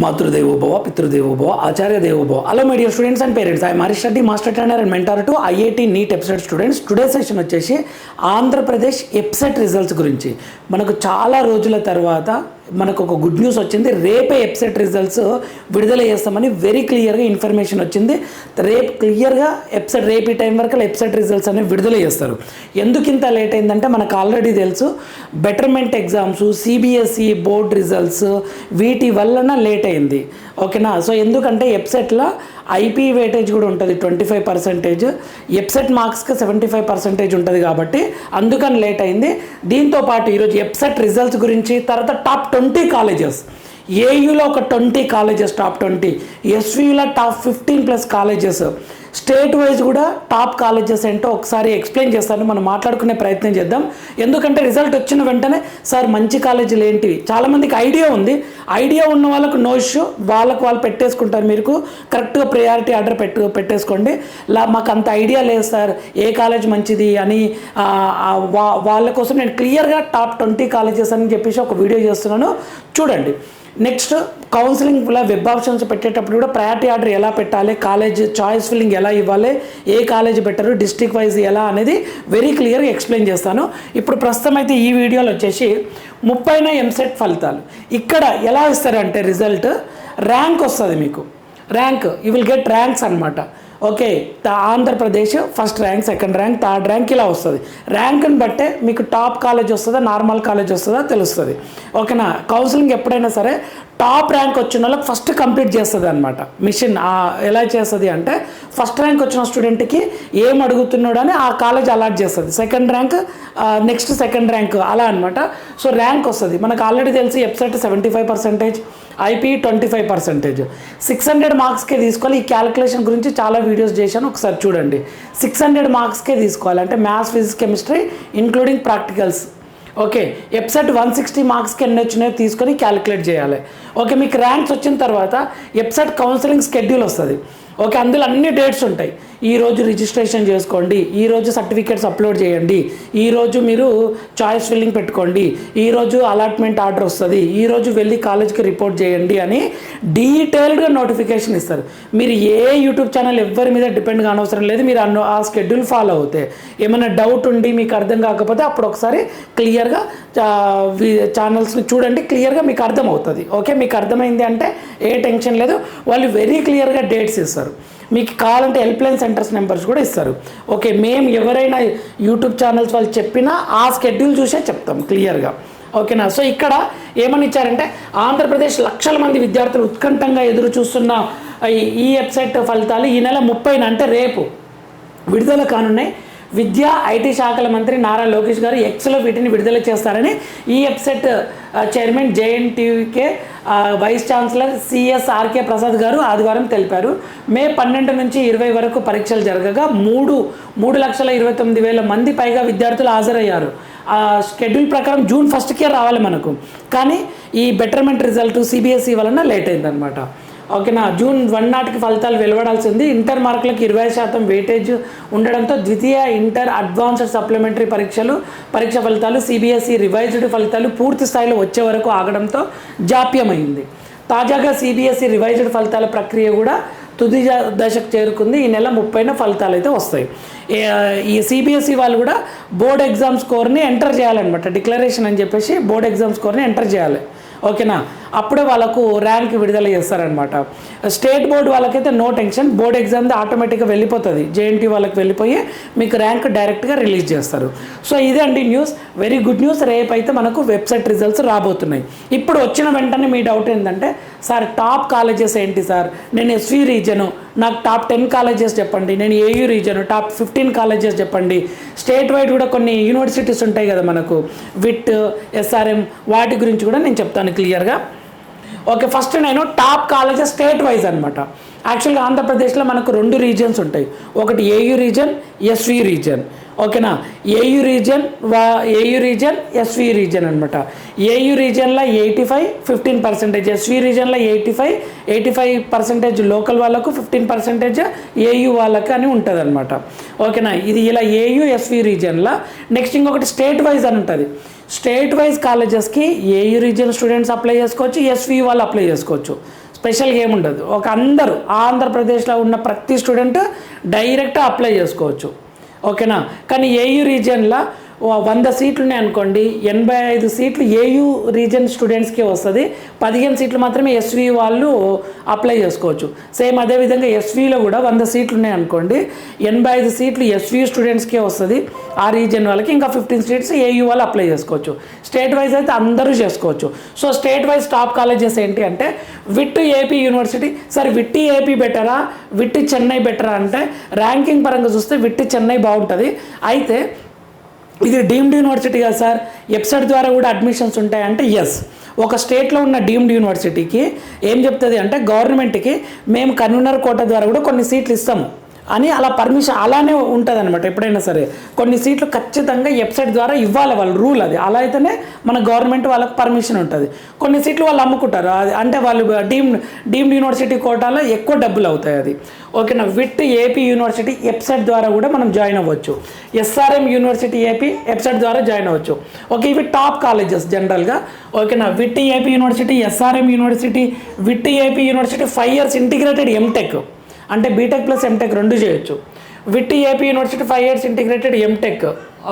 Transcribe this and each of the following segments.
Matrudevo Bhava, Pitrudevo Bhava, Acharya Devo Bhava. Hello my dear students and parents. I am Harish Reddy, Master Trainer and Mentor to IIT NEET EPSET students. Today's session వచ్చేసి Andhra Pradesh EPSET results గురించి. మనకు చాలా రోజుల తర్వాత మనకు ఒక good news వచ్చింది. రేపే EPSET రిజల్ట్స్ విడుదల చేస్తామని వెరీ క్లియర్గా ఇన్ఫర్మేషన్ వచ్చింది. రేపు క్లియర్గా EPSET రేపు ఈ టైం వరకు EPSET రిజల్ట్స్ అనేవి విడుదల చేస్తారు. ఎందుకు ఇంత లేట్ అయిందంటే మనకు ఆల్రెడీ తెలుసు betterment exams, CBSE board results వీటి వలన లేట్ అయింది. ఓకేనా. సో ఎందుకంటే EPSETలో ఐపీ వెయిటేజ్ కూడా ఉంటుంది 25%, EPSET మార్క్స్కి 75% ఉంటుంది కాబట్టి అందుకని లేట్ అయింది. దీంతోపాటు ఈరోజు EPSET రిజల్ట్స్ గురించి, తర్వాత టాప్ 20 కాలేజెస్, ఏయూలో ఒక 20 కాలేజెస్ టాప్ 20, ఎస్వీలో టాప్ 15+ కాలేజెస్, స్టేట్ వైజ్ కూడా టాప్ కాలేజెస్ ఏంటో ఒకసారి ఎక్స్ప్లెయిన్ చేస్తాను. మనం మాట్లాడుకునే ప్రయత్నం చేద్దాం. ఎందుకంటే రిజల్ట్ వచ్చిన వెంటనే సార్ మంచి కాలేజీలు ఏంటివి, చాలామందికి ఐడియా ఉంది. ఐడియా ఉన్న వాళ్ళకు నో ఇష్యూ, వాళ్ళు పెట్టేసుకుంటారు. మీకు కరెక్ట్గా ప్రయారిటీ ఆర్డర్ పెట్టేసుకోండి. మాకు అంత ఐడియా లేదు సార్ ఏ కాలేజ్ మంచిది అని, వాళ్ళ కోసం నేను క్లియర్గా టాప్ 20 కాలేజెస్ అని చెప్పేసి ఒక వీడియో చేస్తున్నాను, చూడండి. నెక్స్ట్ కౌన్సిలింగ్లో వెబ్ ఆప్షన్స్ పెట్టేటప్పుడు కూడా ప్రయారిటీ ఆర్డర్ ఎలా పెట్టాలి, కాలేజ్ చాయిస్ ఫిల్లింగ్ ఎలా ఇవ్వాలి, ఏ కాలేజ్ బెటరు, డిస్ట్రిక్ట్ వైజ్ ఎలా అనేది వెరీ క్లియర్గా ఎక్స్ప్లెయిన్ చేస్తాను. ఇప్పుడు ప్రస్తుతం అయితే ఈ వీడియోలో వచ్చేసి 30న EPSET ఫలితాలు. ఇక్కడ ఎలా ఇస్తారంటే రిజల్ట్ ర్యాంక్ వస్తుంది మీకు, rank you will get ranks అనమాట. Okay, Andhra Pradesh first rank, second rank, third rank ఇలా వస్తుంది. ర్యాంక్ని బట్టే మీకు టాప్ కాలేజ్ వస్తుందా, నార్మల్ కాలేజ్ వస్తుందా తెలుస్తుంది. ఓకేనా. కౌన్సిలింగ్ ఎప్పుడైనా సరే టాప్ ర్యాంక్ వచ్చిన వాళ్ళకి ఫస్ట్ కంప్లీట్ చేస్తుంది అనమాట మిషన్. ఎలా చేస్తుంది అంటే ఫస్ట్ ర్యాంక్ వచ్చిన స్టూడెంట్కి ఏం అడుగుతున్నాడు అని ఆ కాలేజ్ అలాట్ చేస్తుంది. Second rank next second rank అలా అనమాట. సో ర్యాంక్ వస్తుంది. మనకు ఆల్రెడీ తెలిసి EPSET 75%, ఐపీ 25%, 600 మార్క్స్కే తీసుకోవాలి. ఈ క్యాలిక్యులేషన్ గురించి చాలా వీడియోస్ చేశాను, ఒకసారి చూడండి. 600 మార్క్స్కే తీసుకోవాలి అంటే maths, physics, chemistry including practicals. Okay, EPSET 160 మార్క్స్కి ఎన్ని వచ్చినాయో తీసుకొని క్యాలిక్యులేట్ చేయాలి. ఓకే, మీకు ర్యాంక్స్ వచ్చిన తర్వాత EPSET కౌన్సిలింగ్ షెడ్యూల్ వస్తుంది. ఓకే, అందులో అన్ని డేట్స్ ఉంటాయి. ఈరోజు రిజిస్ట్రేషన్ చేసుకోండి, ఈరోజు సర్టిఫికేట్స్ అప్లోడ్ చేయండి, ఈరోజు మీరు చాయిస్ ఫిల్లింగ్ పెట్టుకోండి, ఈరోజు అలాట్మెంట్ ఆర్డర్ వస్తుంది, ఈరోజు వెళ్ళి కాలేజ్కి రిపోర్ట్ చేయండి అని డీటెయిల్డ్గా నోటిఫికేషన్ ఇస్తారు. మీరు ఏ యూట్యూబ్ ఛానల్ ఎవరి మీద డిపెండ్ కానవసరం లేదు. మీరు ఆ షెడ్యూల్ ఫాలో అవుతే ఏమైనా డౌట్ ఉండి మీకు అర్థం కాకపోతే అప్పుడు ఒకసారి క్లియర్గా ఛానల్స్ని చూడండి, క్లియర్గా మీకు అర్థమవుతుంది. ఓకే, మీకు అర్థమైంది అంటే ఏ టెన్షన్ లేదు. వాళ్ళు వెరీ క్లియర్గా డేట్స్ ఇస్తారు. మీకు కావాలంటే హెల్ప్లైన్ సెంటర్స్ నెంబర్స్ కూడా ఇస్తారు. ఓకే, మేము ఎవరైనా యూట్యూబ్ ఛానల్స్ వాళ్ళు చెప్పినా ఆ షెడ్యూల్ చూసే చెప్తాం క్లియర్గా. ఓకేనా. సో ఇక్కడ ఏమని ఇచ్చారంటే ఆంధ్రప్రదేశ్ లక్షల మంది విద్యార్థులు ఉత్కంఠంగా ఎదురు చూస్తున్న ఈ EPSET ఫలితాలు ఈ నెల 30న అంటే రేపు విడుదల కానున్నాయి. విద్యా ఐటీ శాఖల మంత్రి నారా లోకేష్ గారు ఎక్స్లో వీటిని విడుదల చేస్తారని ఈ EPSET chairman JNTUK vice chancellor CSRK Prasad గారు ఆదివారం తెలిపారు. మే 12 నుంచి 20 వరకు పరీక్షలు జరగగా 3,29,000 మంది పైగా విద్యార్థులు హాజరయ్యారు. షెడ్యూల్ ప్రకారం జూన్ 1కే రావాలి మనకు, కానీ ఈ బెటర్మెంట్ రిజల్ట్ సిబిఎస్ఈ వలన లేట్ అయిందనమాట. ఓకేనా. జూన్ 1 నాటికి ఫలితాలు వెలువడాల్సింది. ఇంటర్ మార్కులకు 20% వెయిటేజ్ ఉండడంతో ద్వితీయ ఇంటర్ అడ్వాన్స్డ్ సప్లిమెంటరీ పరీక్ష ఫలితాలు, సిబిఎస్ఈ రివైజ్డ్ ఫలితాలు పూర్తి స్థాయిలో వచ్చే వరకు ఆగడంతో జాప్యమైంది. తాజాగా సిబిఎస్ఈ రివైజ్డ్ ఫలితాల ప్రక్రియ కూడా తుది దశకు చేరుకుంది. ఈ నెల 30న ఫలితాలు అయితే వస్తాయి. ఈ సిబిఎస్ఈ వాళ్ళు కూడా బోర్డ్ ఎగ్జామ్ స్కోర్ని ఎంటర్ చేయాలన్నమాట. డిక్లరేషన్ అని చెప్పేసి బోర్డ్ ఎగ్జామ్ స్కోర్ని ఎంటర్ చేయాలి. ఓకేనా, అప్పుడే వాళ్ళకు ర్యాంక్ విడుదల చేస్తారనమాట. స్టేట్ బోర్డు వాళ్ళకైతే నో టెన్షన్, బోర్డ్ ఎగ్జామ్ది ఆటోమేటిక్గా వెళ్ళిపోతుంది, JNT వాళ్ళకి వెళ్ళిపోయి మీకు ర్యాంక్ డైరెక్ట్గా రిలీజ్ చేస్తారు. సో ఇదే అండి న్యూస్, వెరీ గుడ్ న్యూస్. రేపు అయితే మనకు EPSET రిజల్ట్స్ రాబోతున్నాయి. ఇప్పుడు వచ్చిన వెంటనే మీ డౌట్ ఏంటంటే సార్ టాప్ కాలేజెస్ ఏంటి సార్, నేను ఎస్వీ రీజను నాకు టాప్ 10 కాలేజెస్ చెప్పండి, నేను ఏయూ రీజను టాప్ 15 కాలేజెస్ చెప్పండి, స్టేట్ వైడ్ కూడా కొన్ని యూనివర్సిటీస్ ఉంటాయి కదా మనకు, విట్, SRM, వాటి గురించి కూడా నేను చెప్తాను క్లియర్గా. ఓకే, ఫస్ట్ నేను టాప్ కాలేజెస్ స్టేట్ వైజ్ అనమాట. యాక్చువల్గా ఆంధ్రప్రదేశ్లో మనకు 2 రీజియన్స్ ఉంటాయి, ఒకటి ఏయూ రీజన్, ఎస్వీ రీజన్. ఓకేనా. ఏయూ రీజన్, ఎస్వీ రీజన్ అనమాట. ఏయూ రీజన్లో 85, 15%, ఎస్వీ రీజన్లో 85% లోకల్ వాళ్ళకు, 15% ఏయూ వాళ్ళకి అని ఉంటుంది అనమాట. ఓకేనా. ఇది ఇలా ఏయూ ఎస్వీ రీజన్లో. నెక్స్ట్ ఇంకొకటి స్టేట్ వైజ్ అని ఉంటుంది. స్టేట్ వైజ్ కాలేజెస్కి ఏయూ రీజన్ స్టూడెంట్స్ అప్లై చేసుకోవచ్చు, ఎస్వీ వాళ్ళు అప్లై చేసుకోవచ్చు. స్పెషల్గా ఏముండదు. ఒక అందరూ ఆంధ్రప్రదేశ్లో ఉన్న ప్రతి స్టూడెంట్ డైరెక్ట్ అప్లై చేసుకోవచ్చు, ఓకేనా. కానీ ఏయూ రీజియన్లో 100 సీట్లు ఉన్నాయి అనుకోండి, 85 సీట్లు ఏయూ రీజియన్ స్టూడెంట్స్కే వస్తుంది, 15 సీట్లు మాత్రమే ఎస్వి వాళ్ళు అప్లై చేసుకోవచ్చు. సేమ్ అదేవిధంగా ఎస్విలో కూడా 100 సీట్లు ఉన్నాయి అనుకోండి, 85 సీట్లు ఎస్వి స్టూడెంట్స్కే వస్తుంది ఆ రీజియన్ వాళ్ళకి, ఇంకా 15 సీట్స్ ఏయూ వాళ్ళు అప్లై చేసుకోవచ్చు. స్టేట్ వైజ్ అయితే అందరూ చేసుకోవచ్చు. So state wise top colleges ఏంటి అంటే విట్ ఏపీ యూనివర్సిటీ. సరే విట్ ఏపీ బెటరా, విట్ చెన్నై బెటరా అంటే ర్యాంకింగ్ పరంగా చూస్తే విట్ చెన్నై బాగుంటుంది. అయితే ఇది డీమ్డ్ యూనివర్సిటీ కదా సార్, వెబ్సైట్ ద్వారా కూడా అడ్మిషన్స్ ఉంటాయంటే ఎస్. ఒక స్టేట్లో ఉన్న డీమ్డ్ యూనివర్సిటీకి ఏం చెప్తుంది అంటే గవర్నమెంట్కి మేము కన్వీనర్ కోటా ద్వారా కూడా కొన్ని సీట్లు ఇస్తాము అని అలా పర్మిషన్ అలానే ఉంటుంది అనమాట. ఎప్పుడైనా సరే కొన్ని సీట్లు ఖచ్చితంగా వెబ్సైట్ ద్వారా ఇవ్వాలి, వాళ్ళు రూల్ అది. అలా అయితేనే మన గవర్నమెంట్ వాళ్ళకి పర్మిషన్ ఉంటుంది. కొన్ని సీట్లు వాళ్ళు అమ్ముకుంటారు, అది అంటే వాళ్ళు డీమ్డ్ యూనివర్సిటీ కోటాలో ఎక్కువ డబ్బులు అవుతాయి అది, ఓకేనా. విట్ ఏపీ యూనివర్సిటీ వెబ్సైట్ ద్వారా కూడా మనం జాయిన్ అవ్వచ్చు. ఎస్ఆర్ఎం యూనివర్సిటీ ఏపీ వెబ్సైట్ ద్వారా జాయిన్ అవ్వచ్చు. ఓకే, ఇవి టాప్ కాలేజెస్ జనరల్గా, ఓకేనా. VIT AP university, SRM university, VIT AP university 5 years integrated MTech అంటే బీటెక్ ప్లస్ ఎంటెక్ రెండు చేయొచ్చు. VIT AP university 5 years integrated MTech,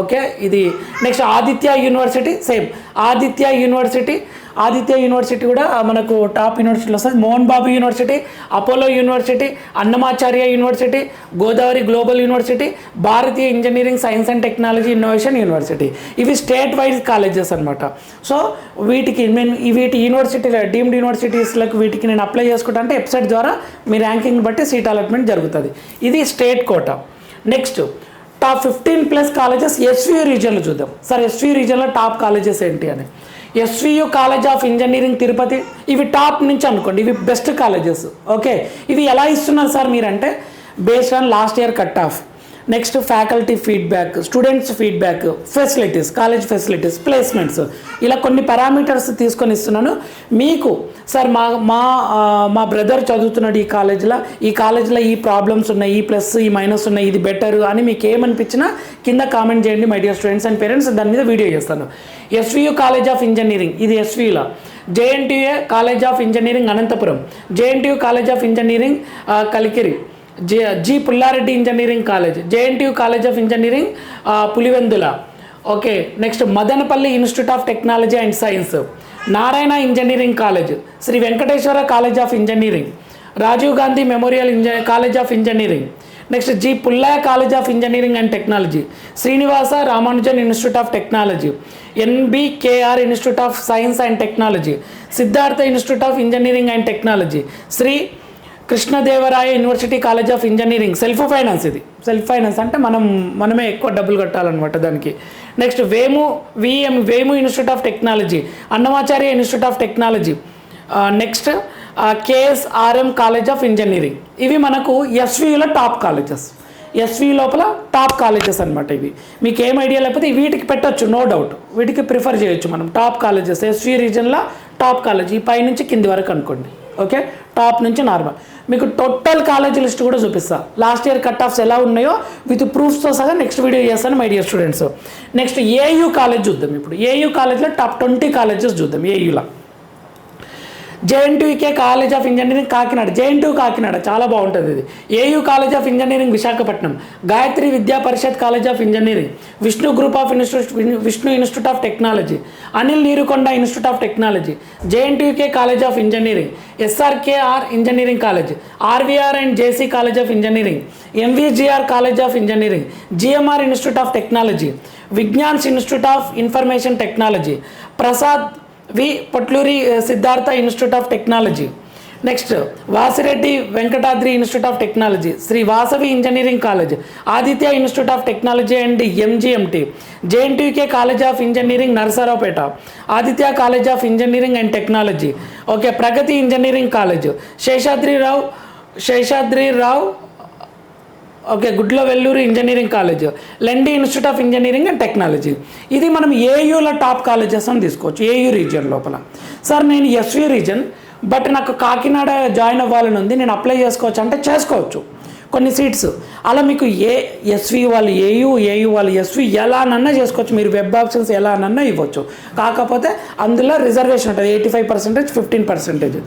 okay. ఇది next Aditya university, same Aditya university కూడా మనకు టాప్ యూనివర్సిటీలో వస్తుంది. Mohan Babu university, Apollo university, Annamacharya university, Godavari global university, Bharatiya engineering science and technology innovation university. ఇవి state wise colleges అనమాట. సో వీటి యూనివర్సిటీల డీమ్డ్ యూనివర్సిటీస్లకు వీటికి నేను అప్లై చేసుకుంటా అంటే వెబ్సైట్ ద్వారా మీ ర్యాంకింగ్ బట్టి సీట్ అలాట్మెంట్ జరుగుతుంది. ఇది state quota. Next top 15+ colleges SV రీజియన్లో చూద్దాం. సార్ ఎస్వి రీజియన్లో టాప్ కాలేజెస్ ఏంటి అని. SVU college of engineering Tirupati, ఇవి టాప్ నుంచి అనుకోండి, ఇవి బెస్ట్ కాలేజెస్, ఓకే. ఇవి ఎలా ఇస్తున్నారు సార్ మీరంటే based on last year cut off, next faculty feedback, students feedback, facilities, college facilities, placements, ఇలా కొన్ని పారామీటర్స్ తీసుకొని ఇస్తున్నాను మీకు. సార్ మా బ్రదర్ చదువుతున్నాడు ఈ కాలేజ్లో ఈ ప్రాబ్లమ్స్ ఉన్నాయి, ఈ ప్లస్ ఈ మైనస్ ఉన్నాయి, ఇది బెటర్ అని మీకు ఏమనిపించినా కింద కామెంట్ చేయండి my dear students and parents, దాని మీద వీడియో చేస్తాను. ఎస్వియు కాలేజ్ ఆఫ్ ఇంజనీరింగ్, ఇది ఎస్విలో. JNTU college of engineering Anantapur, JNTU college of engineering Kalikiri, G Pulla Reddy engineering college, JNTU college of engineering Pulivendula, okay. Next Madanapalle institute of technology and science, Narayana engineering college, Sri Venkateswara college of engineering, Rajiv Gandhi memorial college of engineering, next G Pullaiah college of engineering and technology, Srinivasa Ramanujan institute of technology, NBKR institute of science and technology, Siddhartha institute of engineering and technology, Sri Krishnadevaraya university college of engineering. Self finance, ఇది self finance అంటే మనమే ఎక్కువ డబ్బులు కట్టాలన్నమాట దానికి. Next Vemu institute of technology, Annamacharya institute of technology, next KSRM college of engineering. ఇవి మనకు ఎస్విలో టాప్ కాలేజెస్, ఎస్వి లోపల టాప్ కాలేజెస్ అనమాట. ఇవి మీకు ఏం ఐడియా లేకపోతే వీటికి పెట్టచ్చు, నో డౌట్, వీటికి ప్రిఫర్ చేయొచ్చు మనం. టాప్ కాలేజెస్ ఎస్వి రీజన్లో టాప్ కాలేజ్, ఈ పై నుంచి కింది వరకు అనుకోండి, ఓకే. టాప్ నుంచి నార్మల్. మీకు టోటల్ కాలేజ్ లిస్ట్ కూడా చూపిస్తా, లాస్ట్ ఇయర్ కట్ ఆఫ్స్ ఎలా ఉన్నాయో విత్ ప్రూఫ్స్తో సహా నెక్స్ట్ వీడియో చేస్తాను my dear students. Next AU college చూద్దాం. ఇప్పుడు ఏయూ కాలేజ్లో టాప్ 20 కాలేజెస్ చూద్దాం. ఏయూలో JNTUK college of engineering Kakinada, JNTU Kakinada చాలా బాగుంటుంది ఇది. AU college of engineering Visakhapatnam, Gayatri Vidya Parishad college of engineering, Vishnu group of Vishnu institute of technology, Anil Neerukonda institute of technology, JNTUK college of engineering, SRKR engineering college, RVR and JC college of ఇంజనీరింగ్, ఎంవీజీఆర్ college of engineering, GMR institute of technology, Vignan's institute of information technology, Prasad V Potluri Siddhartha institute of technology, next Vasireddy Venkatadri institute of technology, Sri Vasavi engineering college, Aditya institute of technology and MGMT, JNTUK college of engineering Narasaraopet, Aditya college of engineering and technology, okay. Pragati engineering college, Seshadri Rao okay, Gudlavalleru engineering college, Lendi institute of engineering and technology. ఇది మనం ఏయూలో top colleges అని తీసుకోవచ్చు, AU region లోపల. Sir నేను SV reason but నాకు Kakinada join అవ్వాలని ఉంది, నేను అప్లై చేసుకోవచ్చు అంటే చేసుకోవచ్చు. కొన్ని సీట్స్. అలా మీకు ఎస్వి వాళ్ళు ఏయు వాళ్ళు ఎస్వి ఎలానన్నా చేసుకోవచ్చు, మీరు వెబ్ ఆప్షన్స్ ఎలానన్నా ఇవ్వచ్చు. కాకపోతే అందులో రిజర్వేషన్ ఉంటుంది 85%, 15%.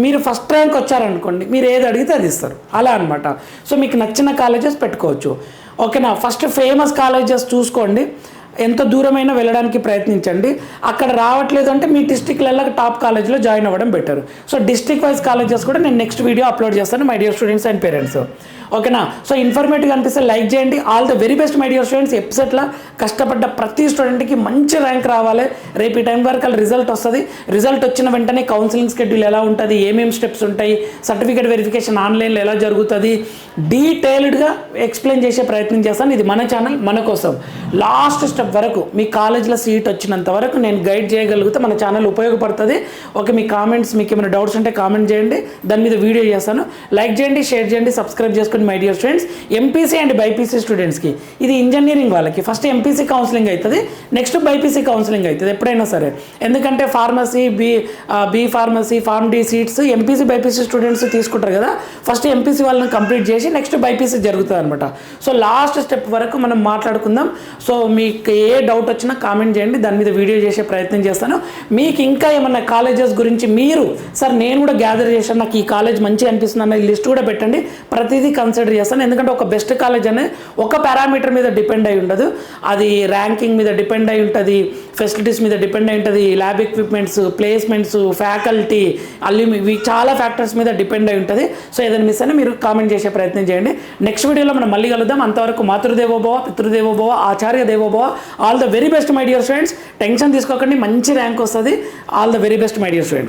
మీరు ఫస్ట్ ర్యాంక్ వచ్చారనుకోండి, మీరు ఏది అడిగితే అది ఇస్తారు, అలా అనమాట. సో మీకు నచ్చిన కాలేజెస్ పెట్టుకోవచ్చు. ఓకేనా. ఫస్ట్ ఫేమస్ కాలేజెస్ చూసుకోండి, ఎంత దూరమైనా వెళ్ళడానికి ప్రయత్నించండి. అక్కడ రావట్లేదు అంటే మీ డిస్ట్రిక్ట్లలో టాప్ కాలేజ్లో జాయిన్ అవ్వడం better. So district wise colleges కూడా నేను నెక్స్ట్ వీడియో అప్లోడ్ చేస్తాను my dear students and parents. ఓకేనా. సో ఇన్ఫర్మేటివ్ అనిపిస్తే లైక్ చేయండి. All the very best my dear students. ఎప్సెట్లో కష్టపడ్డ ప్రతి స్టూడెంట్కి మంచి ర్యాంక్ రావాలి. రేపు ఈ టైం వరకు రిజల్ట్ వస్తుంది. రిజల్ట్ వచ్చిన వెంటనే కౌన్సిలింగ్ షెడ్యూల్ ఎలా ఉంటుంది, ఏమేమి స్టెప్స్ ఉంటాయి, సర్టిఫికేట్ వెరిఫికేషన్ ఆన్లైన్లో ఎలా జరుగుతుంది, డీటెయిల్డ్గా ఎక్స్ప్లెయిన్ చేసే ప్రయత్నం చేస్తాను. ఇది మన ఛానల్, మన కోసం. లాస్ట్ స్టెప్ వరకు మీ కాలేజ్లో సీట్ వచ్చినంత వరకు నేను గైడ్ చేయగలిగితే మన ఛానల్ ఉపయోగపడుతుంది. ఓకే, మీ కామెంట్స్, మీకు ఏమైనా డౌట్స్ ఉంటే కామెంట్ చేయండి, దాని మీద వీడియో చేస్తాను. లైక్ చేయండి, షేర్ చేయండి, సబ్స్క్రైబ్ చేసుకోండి my dear students. MPC and BiPC స్టూడెంట్స్కి, ఇది ఇంజనీరింగ్ వాళ్ళకి ఫస్ట్ ఎంపీసీ కౌన్సిలింగ్ అవుతుంది, నెక్స్ట్ బైపీసీ కౌన్సిలింగ్ అవుతుంది ఎప్పుడైనా సరే. ఎందుకంటే pharmacy, B pharmacy, pharm D seats MPC BiPC students తీసుకుంటారు కదా. ఫస్ట్ ఎంపీసీ వాళ్ళని కంప్లీట్ చేసి నెక్స్ట్ బైపీసీ జరుగుతుంది అనమాట. సో లాస్ట్ స్టెప్ వరకు మనం మాట్లాడుకుందాం. సో మీకు ఏ డౌట్ వచ్చినా కామెంట్ చేయండి, దాని మీద వీడియో చేసే ప్రయత్నం చేస్తాను. మీకు ఇంకా ఏమన్నా కాలేజెస్ గురించి మీరు సార్ నేను కూడా గ్యాదర్ చేశాను, నాకు ఈ కాలేజ్ మంచిగా అనిపిస్తుంది అన్న లిస్ట్ కూడా పెట్టండి, ప్రతిదీ కన్సిడర్ చేస్తాను. ఎందుకంటే ఒక బెస్ట్ కాలేజ్ అనేది ఒక పారామీటర్ మీద డిపెండ్ అయి ఉండదు, అది ర్యాంకింగ్ మీద డిపెండ్ అయి ఉంటుంది, ఫెసిలిటీస్ మీద డిపెండ్ అయి ఉంటుంది, ల్యాబ్ ఎక్విప్మెంట్స్, ప్లేస్మెంట్స్, ఫ్యాకల్టీ, ఇవి చాలా ఫ్యాక్టర్స్ మీద డిపెండ్ అయి ఉంటుంది. సో ఏదైనా మిస్ అయినా మీరు కామెంట్ చేసే ప్రయత్నం చేయండి. నెక్స్ట్ వీడియోలో మనం మళ్ళీ కలుద్దాం. అంతవరకు మాతృదేవోభవ, పితృదేవోభవ, ఆచార్య దేవోభవ. All the very best my dear students. Tension తీసుకోకండి, మంచి ర్యాంక్ వస్తుంది. All the very best my dear students.